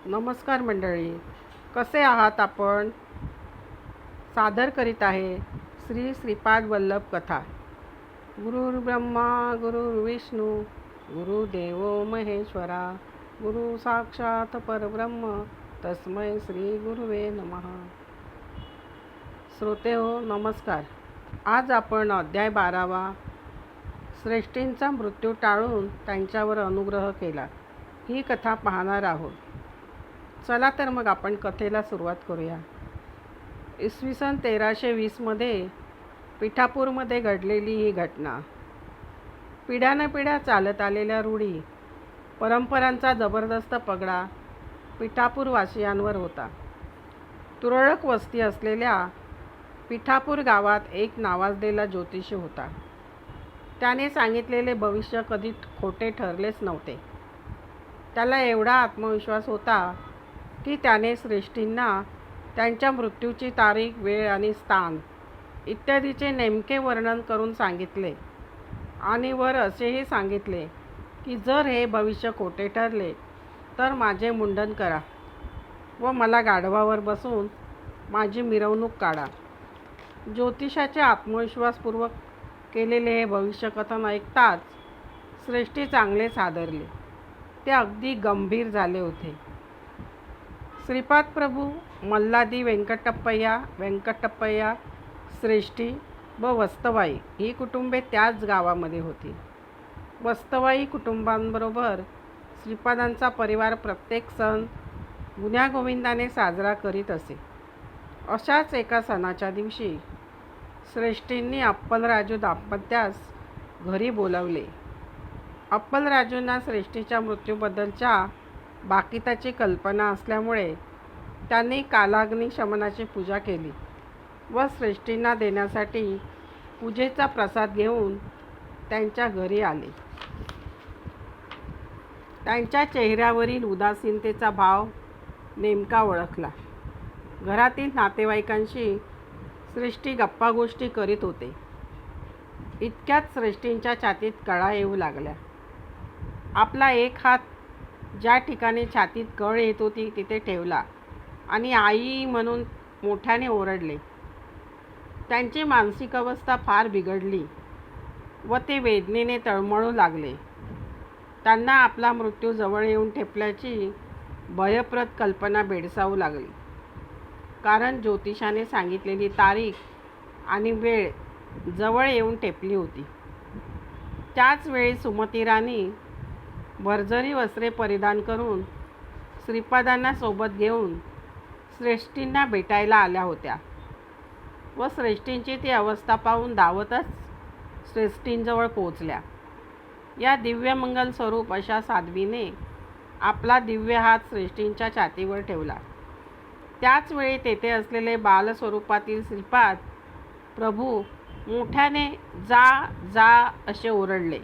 नमस्कार मंडळी, कसे आहात आपण? सादर करीत आहे श्री श्रीपाद वल्लभ कथा. गुरुर्ब्रह्मा गुरुर्विष्णू गुरुदेव महेश्वरा, गुरु साक्षात परब्रह्म तस्मै श्री गुरुवे नमः. श्रोते हो, नमस्कार. आज आपण अध्याय 12वा, श्रेष्ठींचा मृत्यू टाळून त्यांच्यावर अनुग्रह केला, ही कथा पाहणार आहोत. चला तर मग आपण कथेला सुरुवात करूया. इसवी सन 1320मध्ये पिठापूरमध्ये घडलेली ही घटना. पिढ्यानपिढ्या चालत आलेल्या रूढी परंपरांचा जबरदस्त पगडा पिठापूरवासियांवर होता. तुरळक वस्ती असलेल्या पिठापूर गावात एक नावाजलेला ज्योतिषी होता. त्याने सांगितलेले भविष्य कधी खोटे ठरलेच नव्हते. त्याला एवढा आत्मविश्वास होता की त्याने श्रेष्ठींना त्यांच्या मृत्यूची तारीख, वेळ आणि स्थान इत्यादीचे नेमके वर्णन करून सांगितले आणि वर असेही सांगितले की जर हे भविष्य खोटे ठरले तर माझे मुंडन करा व मला गाढवावर बसून माझी मिरवणूक काढा. ज्योतिषाचे आत्मविश्वासपूर्वक केलेले हे भविष्यकथन ऐकताच श्रेष्ठी चांगलेच हादरले. ते अगदी गंभीर झाले होते. श्रीपाद प्रभू, मल्लादी व्यंकटप्पय्या, श्रेष्ठी व वस्तवाई ही कुटुंबे त्याच गावामध्ये होती. वस्तवाई कुटुंबांबरोबर श्रीपादांचा परिवार प्रत्येक सण गुण्यागोविंदाने साजरा करीत असे. अशाच एका सणाच्या दिवशी श्रेष्ठींनी अप्पलराजू दाम्पत्यास घरी बोलावले. अप्पलराजूंना श्रेष्ठीच्या मृत्यूबद्दलच्या बाकीताची कल्पना असल्यामुळे त्यांनी कालाग्नी शमनाची पूजा केली व श्रेष्ठींना देण्यासाठी पूजेचा प्रसाद घेऊन त्यांच्या घरी आले. त्यांच्या चेहऱ्यावरील उदासीनतेचा भाव नेमका ओळखला. घरातील नातेवाईकांशी श्रेष्ठी गप्पागोष्टी करीत होते. इतक्यात श्रेष्ठींच्या छातीत कळा येऊ लागल्या. आपला एक हात ज्या ठिकाणी छातीत कळ येत होती तिथे ठेवला आणि आई म्हणून मोठ्याने ओरडले. त्यांची मानसिक अवस्था फार बिघडली व ते वेदनेने तळमळू लागले. त्यांना आपला मृत्यू जवळ येऊन ठेपल्याची भयप्रद कल्पना भेडसावू लागली. कारण ज्योतिषाने सांगितलेली तारीख आणि वेळ जवळ येऊन ठेपली होती. त्याच वेळी सुमती राणी भरजरी वस्त्रे परिधान करून श्रीपादांना सोबत घेऊन श्रेष्ठींना भेटायला आल्या होत्या व श्रेष्ठींची ती अवस्था पाहून धावतच श्रेष्ठींजवळ पोहोचल्या. या दिव्यमंगल स्वरूप अशा साध्वीने आपला दिव्य हात श्रेष्ठींच्या छातीवर ठेवला. त्याच वेळी तेथे असलेले बालस्वरूपातील श्रीपाद प्रभू मोठ्याने जा जा असे ओरडले.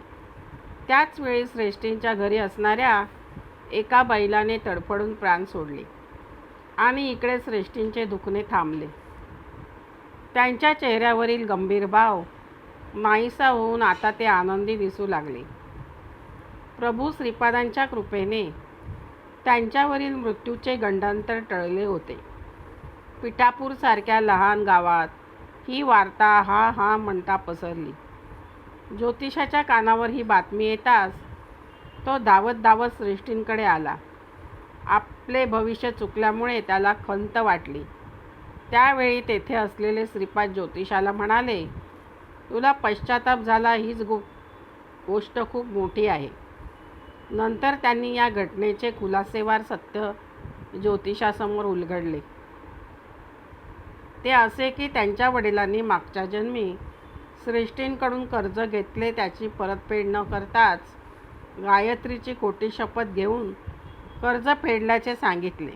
त्याच वेळी श्रेष्ठींच्या घरी असणाऱ्या एका बैलाने तडफडून प्राण सोडले आणि इकडे श्रेष्ठींचे दुखणे थांबले. त्यांच्या चेहऱ्यावरील गंभीर भाव नाहीसा होऊन आता ते आनंदी दिसू लागले. प्रभू श्रीपादांच्या कृपेने त्यांच्यावरील मृत्यूचे गंडांतर टळले होते. पिठापूरसारख्या लहान गावात ही वार्ता हा म्हणता पसरली. ज्योतिषाच्या कानावर ही बातमी येताच तो धावत धावत श्रेष्ठींकडे आला. आपले भविष्य चुकल्यामुळे त्याला खंत वाटली. त्यावेळी तेथे असलेले श्रीपाद ज्योतिषाला म्हणाले, तुला पश्चाताप झाला हीच गोष्ट खूप मोठी आहे. नंतर त्यांनी या घटनेचे खुलासेवार सत्य ज्योतिषासमोर उलगडले. ते असे की त्यांच्या वडिलांनी मागच्या जन्मी श्रेष्ठींकडून कर्ज घेतले. त्याची परतफेड न करताच गायत्रीची खोटी शपथ घेऊन कर्ज फेडल्याचे सांगितले.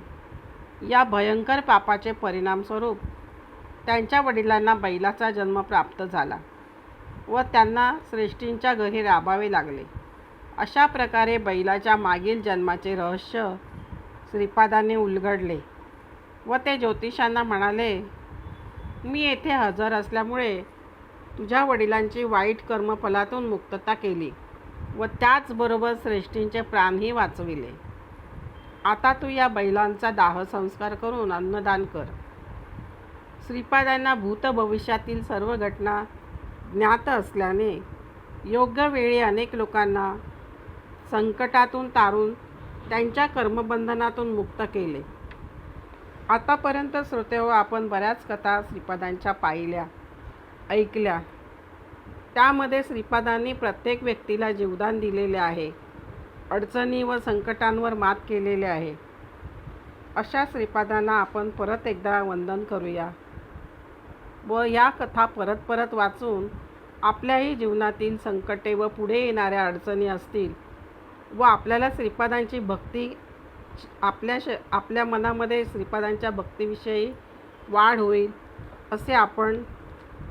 या भयंकर पापाचे परिणामस्वरूप त्यांच्या वडिलांना बैलाचा जन्म प्राप्त झाला व त्यांना श्रेष्ठींच्या घरी राबावे लागले. अशा प्रकारे बैलाच्या मागील जन्माचे रहस्य श्रीपादांनी उलगडले व ते ज्योतिषांना म्हणाले, मी येथे हजर असल्यामुळे तुझ्या वडिलांची वाईट कर्मफलातून मुक्तता केली व त्याचबरोबर श्रेष्ठींचे प्राणही वाचविले. आता तू या बैलांचा दाह संस्कार करून अन्नदान कर. श्रीपादांना भूतभविष्यातील सर्व घटना ज्ञात असल्याने योग्य वेळी अनेक लोकांना संकटातून तारून त्यांच्या कर्मबंधनातून मुक्त केले. आतापर्यंत श्रोतेहो, आपण बऱ्याच कथा श्रीपादांच्या पाहिल्या, ऐकल्या. त्यामध्ये श्रीपादांनी प्रत्येक व्यक्तीला जीवदान दिलेले आहे, अडचणी व संकटांवर मात केलेले आहे. अशा श्रीपादांना आपण परत एकदा वंदन करूया व या कथा परत परत वाचून आपल्याही जीवनातील संकटे व पुढे येणाऱ्या अडचणी असतील व आपल्याला श्रीपादांची भक्ती आपल्या मनामध्ये श्रीपादांच्या भक्तीविषयी वाढ होईल असे आपण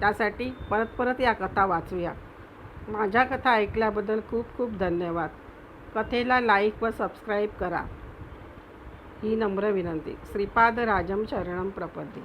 त्यासाठी परत परत या कथा वाचूया. माझ्या कथा ऐकल्याबद्दल खूप खूप धन्यवाद. कथेला लाईक व सबस्क्राईब करा ही नम्र विनंती. श्रीपाद राजम शरणम प्रपद्ये.